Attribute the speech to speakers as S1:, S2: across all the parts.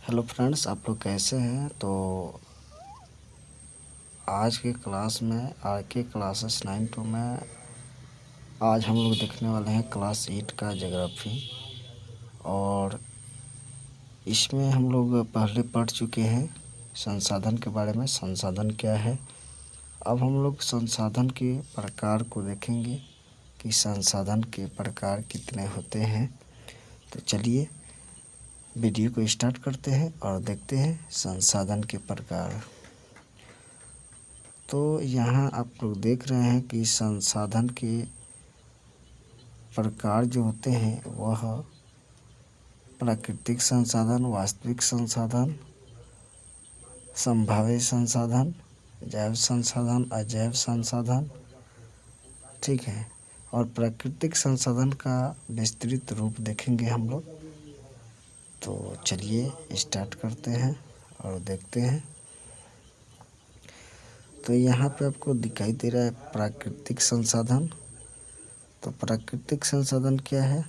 S1: Hello friends, आप लोग कैसे हैं। तो आज के क्लास में के क्लासेस 9 टू में आज हम लोग देखने वाले हैं क्लास 8 का ज्योग्राफी। और इसमें हम लोग पहले पढ़ चुके हैं संसाधन के बारे में। संसाधन क्या है। अब हम लोग संसाधन के प्रकार को देखेंगे कि संसाधन के प्रकार कितने होते हैं। तो चलिए वीडियो को स्टार्ट करते हैं और देखते हैं संसाधन के प्रकार। तो यहाँ आप लोग देख रहे हैं कि संसाधन के प्रकार जो होते हैं वह प्राकृतिक संसाधन, वास्तविक संसाधन, संभाव्य संसाधन, जैव संसाधन, अजैव संसाधन, ठीक है। और प्राकृतिक संसाधन का विस्तृत रूप देखेंगे हम लोग। तो चलिए स्टार्ट करते हैं और देखते हैं। तो यहाँ पे आपको दिखाई दे रहा है प्राकृतिक संसाधन। तो प्राकृतिक संसाधन क्या है।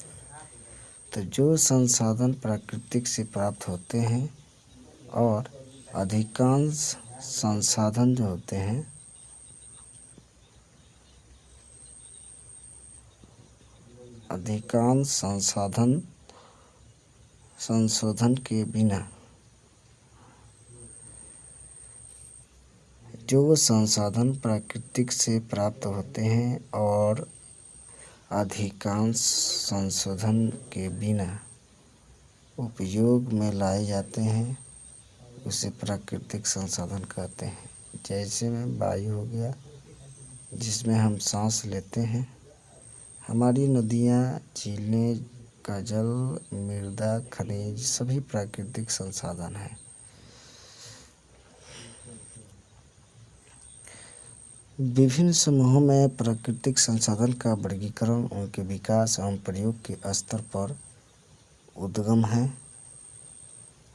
S1: तो जो संसाधन प्राकृतिक से प्राप्त होते हैं और अधिकांश संसाधन जो होते हैं अधिकांश संशोधन के बिना, जो संसाधन प्राकृतिक से प्राप्त होते हैं और अधिकांश संशोधन के बिना उपयोग में लाए जाते हैं उसे प्राकृतिक संसाधन कहते हैं। जैसे में वायु हो गया जिसमें हम सांस लेते हैं, हमारी नदियाँ, झीलें का जल, मृदा, खनिज सभी प्राकृतिक संसाधन हैं। विभिन्न समूहों में प्राकृतिक संसाधन का वर्गीकरण उनके विकास एवं प्रयोग के स्तर पर उद्गम है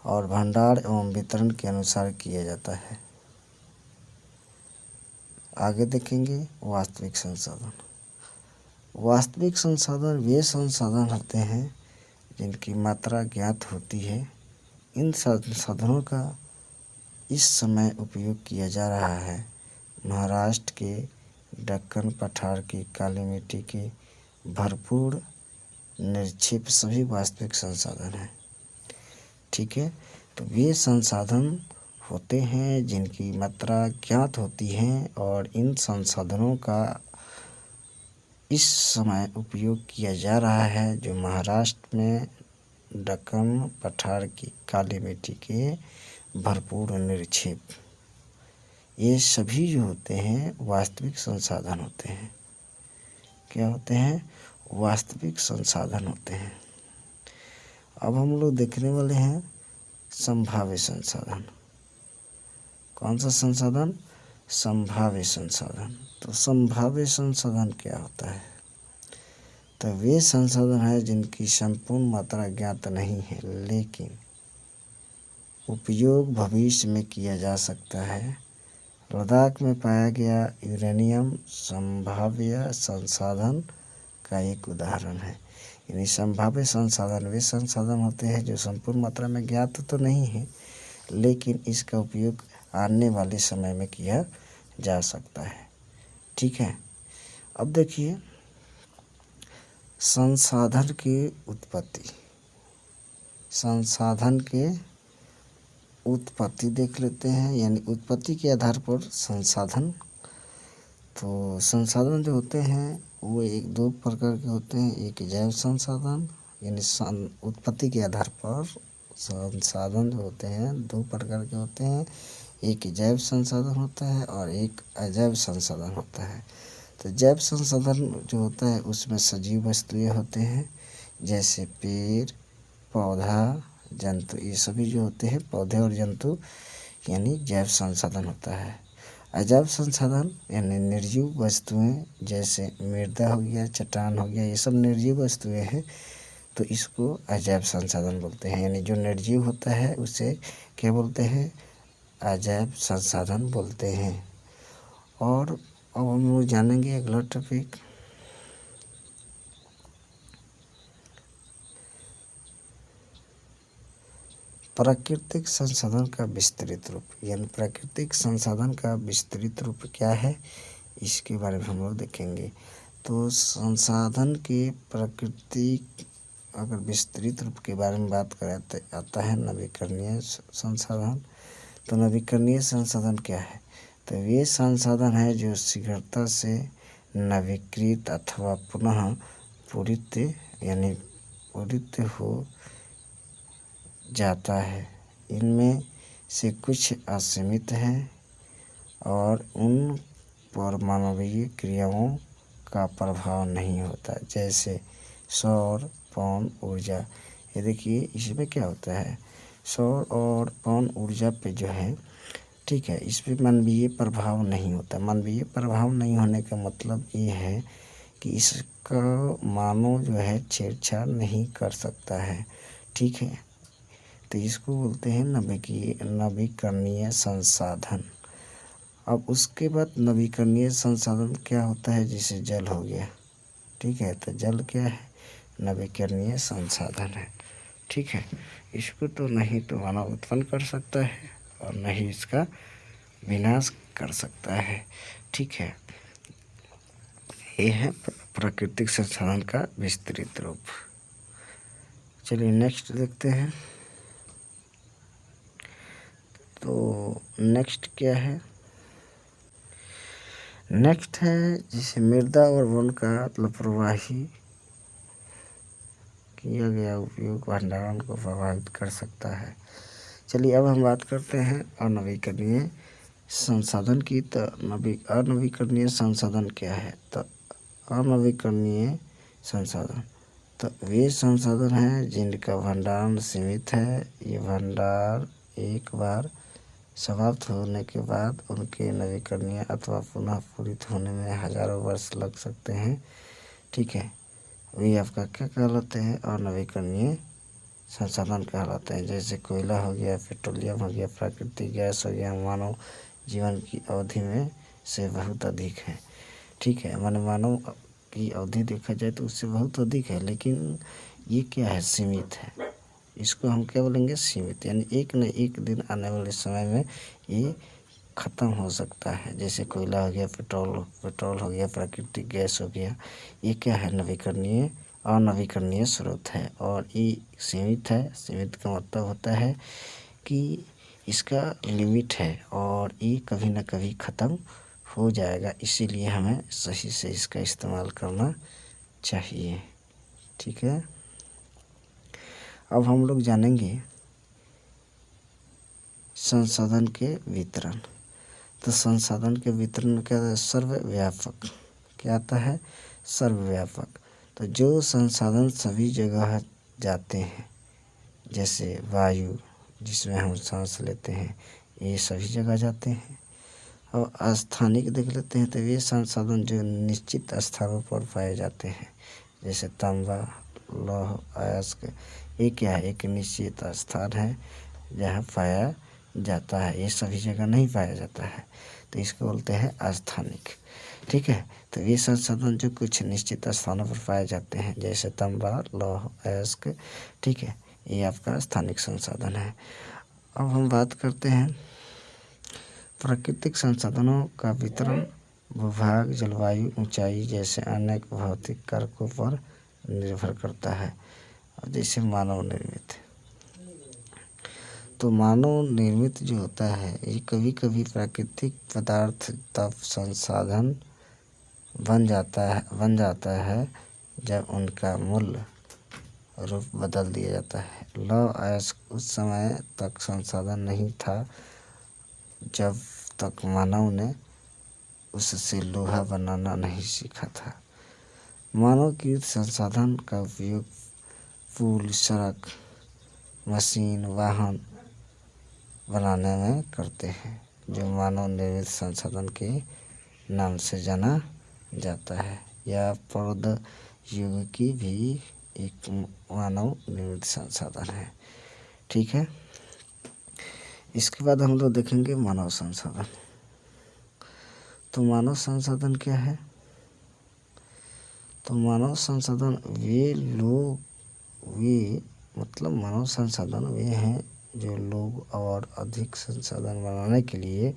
S1: और भंडार एवं वितरण के अनुसार किया जाता है। आगे देखेंगे वास्तविक संसाधन। वास्तविक संसाधन वे संसाधन होते हैं जिनकी मात्रा ज्ञात होती है। इन संसाधनों का इस समय उपयोग किया जा रहा है। महाराष्ट्र के दक्कन पठार की काली मिट्टी के भरपूर निक्षेप सभी वास्तविक संसाधन हैं, ठीक है। तो वे संसाधन होते हैं जिनकी मात्रा ज्ञात होती है और इन संसाधनों का इस समय उपयोग किया जा रहा है। जो महाराष्ट्र में दक्कन पठार की काली मिट्टी के भरपूर निक्षेप, ये सभी जो होते हैं वास्तविक संसाधन होते हैं। क्या होते हैं? वास्तविक संसाधन होते हैं। अब हम लोग देखने वाले हैं संभाव्य संसाधन। कौन सा संसाधन? संभाव्य संसाधन। तो संभाव्य संसाधन क्या होता है? तो वे संसाधन है जिनकी संपूर्ण मात्रा ज्ञात नहीं है लेकिन उपयोग भविष्य में किया जा सकता है। लद्दाख में पाया गया यूरेनियम संभाव्य संसाधन का एक उदाहरण है। यानी संभाव्य संसाधन वे संसाधन होते हैं जो संपूर्ण मात्रा में ज्ञात तो नहीं है लेकिन इसका उपयोग आने वाले समय में किया जा सकता है, ठीक है। अब देखिए संसाधन की उत्पत्ति। संसाधन के उत्पत्ति देख लेते हैं, यानी उत्पत्ति के आधार पर संसाधन। तो संसाधन जो होते हैं वो एक दो प्रकार के होते हैं। एक जैव संसाधन, यानी उत्पत्ति के आधार पर संसाधन जो होते हैं दो प्रकार के होते हैं। एक जैव संसाधन होता है और एक अजैव संसाधन होता है। तो जैव संसाधन जो होता है उसमें सजीव वस्तुएं होते हैं जैसे पेड़, पौधा, जंतु, ये सभी जो होते हैं पौधे और जंतु, यानी जैव संसाधन होता है। अजैव संसाधन यानी निर्जीव वस्तुएं जैसे मृदा हो गया, चट्टान हो गया, ये सब निर्जीव वस्तुएं हैं। तो इसको अजैव संसाधन बोलते हैं। यानी जो निर्जीव होता है उसे क्या बोलते हैं? अजैव संसाधन बोलते हैं। और अब हम लोग जानेंगे अगला टॉपिक प्राकृतिक संसाधन का विस्तृत रूप, यानी प्राकृतिक संसाधन का विस्तृत रूप क्या है, इसके बारे में हम लोग देखेंगे। तो संसाधन के प्राकृतिक अगर विस्तृत रूप के बारे में बात करें तो आता है नवीकरणीय संसाधन। तो नवीकरणीय संसाधन क्या है, तो वे संसाधन है जो शीघ्रता से नवीकृत अथवा पुनः पूरित यानी पूरित हो जाता है। इनमें से कुछ असीमित हैं और उन पर मानवीय क्रियाओं का प्रभाव नहीं होता, जैसे सौर पवन ऊर्जा। ये देखिए इसमें क्या होता है, सौर और पवन ऊर्जा पे जो है, ठीक है, इस पर मानवीय प्रभाव नहीं होता। मानवीय प्रभाव नहीं होने का मतलब ये है कि इसका मानव जो है छेड़छाड़ नहीं कर सकता है, ठीक है। तो इसको बोलते हैं नवीकरणीय संसाधन। अब उसके बाद नवीकरणीय संसाधन क्या होता है, जैसे जल हो गया, ठीक है। तो जल क्या है, नवीकरणीय संसाधन है, ठीक है। इसको तो नहीं तो मानव उत्पन्न कर सकता है और नहीं इसका विनाश कर सकता है, ठीक है। ये है प्राकृतिक संसाधन का विस्तृत रूप। चलिए नेक्स्ट देखते हैं। तो नेक्स्ट क्या है, नेक्स्ट है जिसे मृदा और वन का लापरवाही किया गया उपयोग भंडारण को प्रभावित कर सकता है। चलिए अब हम बात करते हैं अनवीकरणीय संसाधन की। तो अनवीकरणीय संसाधन क्या है, तो अनवीकरणीय संसाधन तो वे संसाधन हैं जिनका भंडारण सीमित है। ये भंडार एक बार समाप्त होने के बाद उनके नवीकरणीय अथवा पुनः पूरित होने में हजारों वर्ष लग सकते हैं, ठीक है। वे आपका क्या कहलाते हैं, अनवीकरणीय संसाधन कहलाते हैं। जैसे कोयला हो गया, पेट्रोलियम हो गया, प्राकृतिक गैस हो गया, मानव जीवन की अवधि में से बहुत अधिक है, ठीक है। माने मानव की अवधि देखा जाए तो उससे बहुत अधिक है, लेकिन ये क्या है, सीमित है। इसको हम क्या बोलेंगे, सीमित, यानी एक न एक दिन आने वाले समय में ये ख़त्म हो सकता है। जैसे कोयला हो गया, पेट्रोल हो गया, प्राकृतिक गैस हो गया, ये क्या है, नवीकरणीय अनवीकरणीय स्रोत है और ये सीमित है। सीमित का मतलब होता है कि इसका लिमिट है और ये कभी ना कभी ख़त्म हो जाएगा, इसीलिए हमें सही से इसका इस्तेमाल करना चाहिए, ठीक है। अब हम लोग जानेंगे संसाधन के वितरण। तो संसाधन के वितरण में क्या आता है, सर्वव्यापक। क्या आता है, सर्वव्यापक। तो जो संसाधन सभी जगह जाते हैं, जैसे वायु जिसमें हम सांस लेते हैं, ये सभी जगह जाते हैं। और स्थानिक देख लेते हैं तो वे संसाधन जो निश्चित स्थानों पर पाए जाते हैं, जैसे तांबा, लौह, अयस्क, ये क्या है, एक निश्चित स्थान है जहाँ पाया जाता है। ये सभी जगह नहीं पाया जाता है, तो इसको बोलते हैं अस्थानिक, ठीक है। तो ये संसाधन जो कुछ निश्चित स्थानों पर पाए जाते हैं, जैसे तांबा, लौह, अयस्क, ठीक है, ये आपका स्थानिक संसाधन है। अब हम बात करते हैं प्राकृतिक संसाधनों का वितरण भूभाग, जलवायु, ऊंचाई जैसे अनेक भौतिक कारकों पर निर्भर करता है। जैसे मानव निर्मित, तो मानव निर्मित जो होता है ये कभी कभी प्राकृतिक पदार्थ तब संसाधन बन जाता है जब उनका मूल रूप बदल दिया जाता है। लौह अयस्क उस समय तक संसाधन नहीं था जब तक मानव ने उससे लोहा बनाना नहीं सीखा था। मानव की संसाधन का उपयोग पुल, सड़क, मशीन, वाहन बनाने में करते हैं, जो मानव निर्मित संसाधन के नाम से जाना जाता है। या प्रौद्योगिकी भी एक मानव निर्मित संसाधन है, ठीक है। इसके बाद हम लोग देखेंगे मानव संसाधन। तो मानव संसाधन क्या है, तो मानव संसाधन वे मतलब मानव संसाधन वे हैं जो लोग और अधिक संसाधन बनाने के लिए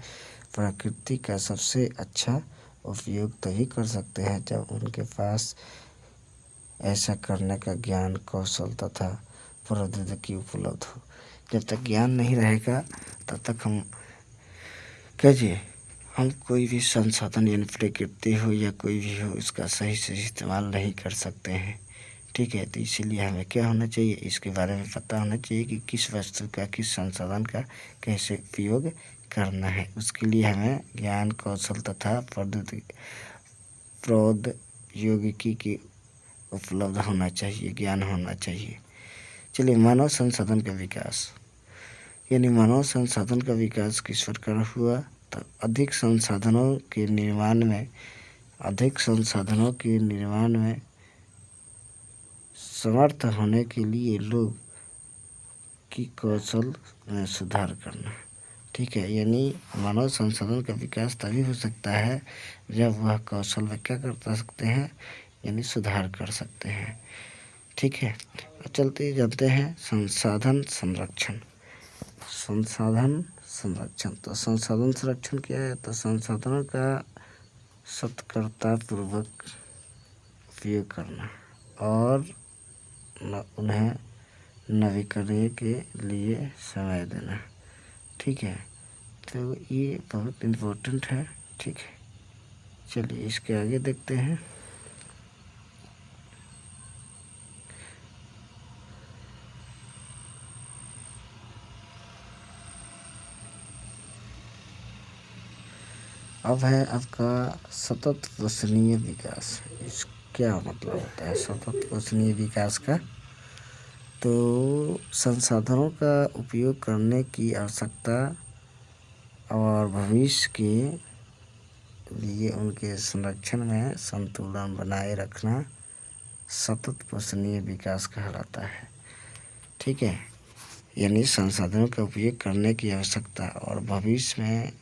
S1: प्रकृति का सबसे अच्छा उपयोग तभी कर सकते हैं जब उनके पास ऐसा करने का ज्ञान, कौशल तथा प्रौद्योगिकी उपलब्ध हो। जब तक ज्ञान नहीं रहेगा तब तक हम कोई भी संसाधन यानी प्रकृति हो या कोई भी हो इसका सही से इस्तेमाल नहीं कर सकते हैं। ठीक है, तो इसीलिए हमें क्या होना चाहिए, इसके बारे में पता होना चाहिए कि किस वस्तु का, किस संसाधन का कैसे उपयोग करना है। उसके लिए हमें ज्ञान, कौशल तथा प्रौद्योगिकी की उपलब्ध होना चाहिए, ज्ञान होना चाहिए। चलिए, मानव संसाधन का विकास यानी मानव संसाधन का विकास किस प्रकार हुआ, तो अधिक संसाधनों के निर्माण में समर्थ होने के लिए लोग की कौशल में सुधार करना। ठीक है, यानी मानव संसाधन का विकास तभी हो सकता है जब वह कौशल में क्या कर सकते हैं, यानी सुधार कर सकते हैं। ठीक है, चलते जानते हैं संसाधन संरक्षण। तो संसाधन संरक्षण क्या है, तो संसाधनों का सतर्कतापूर्वक उपयोग करना और उन्हें नवीकरण के लिए समय देना। ठीक है, तो ये बहुत इम्पोर्टेंट है। ठीक है, चलिए इसके आगे देखते हैं। अब है आपका सतत पोषणीय विकास। इस क्या मतलब होता है सतत पोषणीय विकास का, तो संसाधनों का उपयोग करने की आवश्यकता और भविष्य के लिए उनके संरक्षण में संतुलन बनाए रखना सतत पोषणीय विकास कहलाता है। ठीक है, यानी संसाधनों का उपयोग करने की आवश्यकता और भविष्य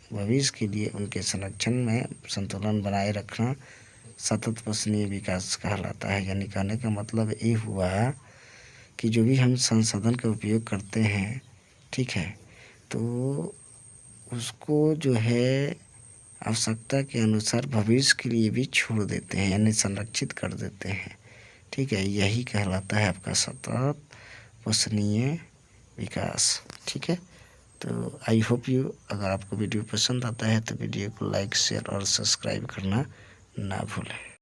S1: के लिए उनके संरक्षण में संतुलन बनाए रखना सतत पोषणीय विकास कहलाता है। यानी कहने का मतलब ये हुआ कि जो भी हम संसाधन का उपयोग करते हैं, ठीक है, तो उसको जो है आवश्यकता के अनुसार भविष्य के लिए भी छोड़ देते हैं, यानी संरक्षित कर देते हैं। ठीक है, यही कहलाता है आपका सतत पोषणीय विकास। ठीक है, तो आई होप अगर आपको वीडियो पसंद आता है तो वीडियो को लाइक, शेयर और सब्सक्राइब करना ना भूलें।